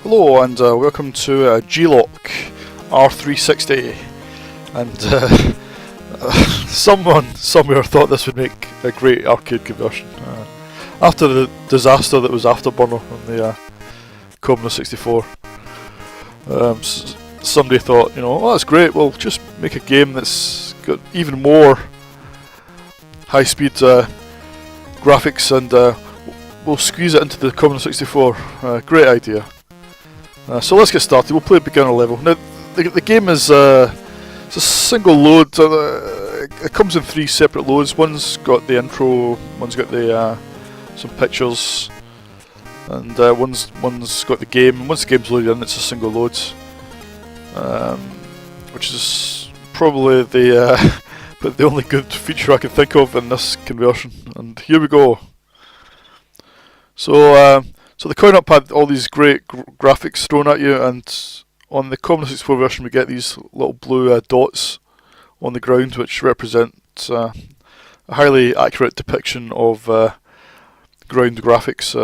Hello and welcome to Gloc R360, and someone somewhere thought this would make a great arcade conversion. After the disaster that was Afterburner on the Commodore 64, somebody thought, oh, that's great, we'll just make a game that's got even more high-speed graphics and we'll squeeze it into the Commodore 64. Great idea. So let's get started. We'll play a beginner level. Now, the game is it's a single load. It comes in 3 separate loads. One's got the intro, one's got the some pictures, and one's got the game. And once the game's loaded in, it's a single load, which is probably the but the only good feature I can think of in this conversion. And here we go. So the coin-op had all these great graphics thrown at you, and on the Commodore 64 version we get these little blue dots on the ground which represent a highly accurate depiction of ground graphics.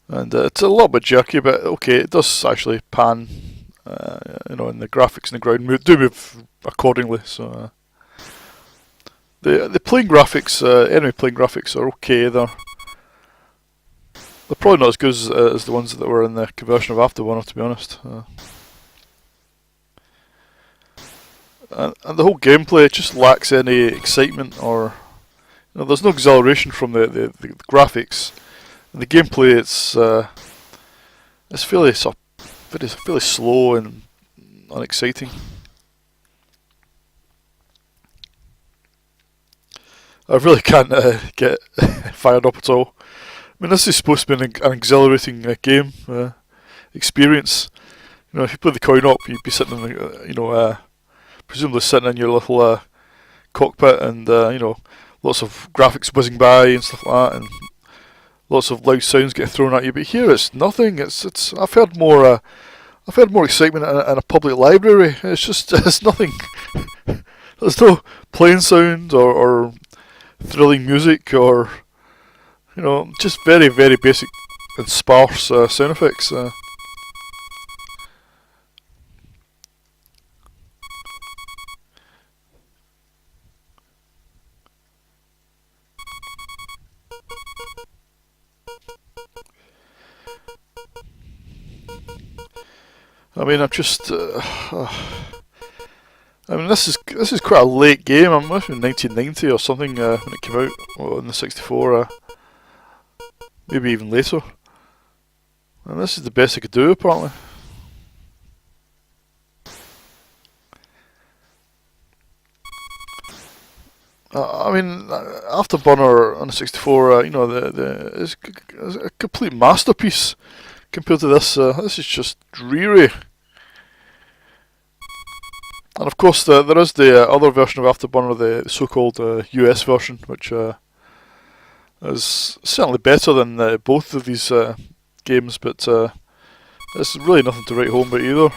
And it's a little bit jerky, but okay, it does actually pan, and the graphics in the ground move accordingly. So. The plane graphics, enemy plane graphics are okay. They're probably not as good as the ones that were in the conversion of Afterburner, to be honest. And the whole gameplay just lacks any excitement, or there's no exhilaration from the graphics. And the gameplay, it's fairly slow and unexciting. I really can't get fired up at all. I mean, this is supposed to be an exhilarating game experience. If you play the coin-op, you'd be sitting in, presumably sitting in your little cockpit, and lots of graphics whizzing by and stuff like that, and lots of loud sounds get thrown at you. But here, it's nothing. I've heard more excitement in a public library. It's nothing. There's no plane sound or thrilling music, or just very, very basic and sparse sound effects. I mean, this is quite a late game. I'm must be 1990 or something when it came out on the 64, maybe even later. And this is the best I could do, apparently. Afterburner on the 64, is a complete masterpiece compared to this. This is just dreary. And of course, there is the other version of Afterburner, the so-called US version, which is certainly better than both of these games, but there's really nothing to write home about either.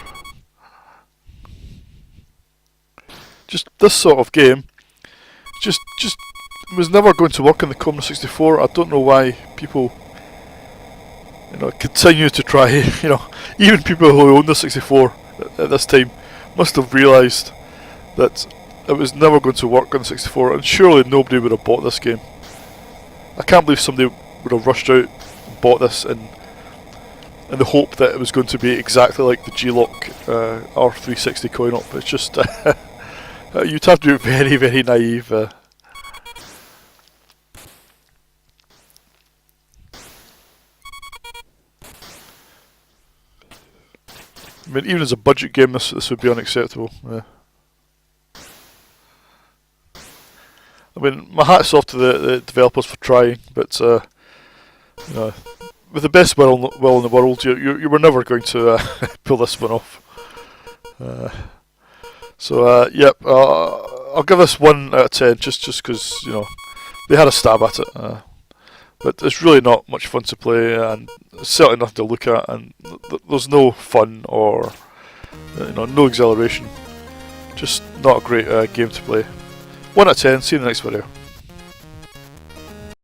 Just this sort of game, just was never going to work on the Commodore 64. I don't know why people, continue to try. Even people who own the 64 at this time must have realised that it was never going to work on the 64, and surely nobody would have bought this game. I can't believe somebody would have rushed out and bought this in the hope that it was going to be exactly like the Gloc R360 coin-op. It's just you'd have to be very, very naive. I mean, even as a budget game, this would be unacceptable. I mean, my hat's off to the developers for trying, but with the best will in the world, you were never going to pull this one off. Yep, I'll give this 1 out of 10 just because they had a stab at it. But it's really not much fun to play, and certainly nothing to look at, and there's no fun or no exhilaration. Just not a great game to play. 1 out of 10, see you in the next video.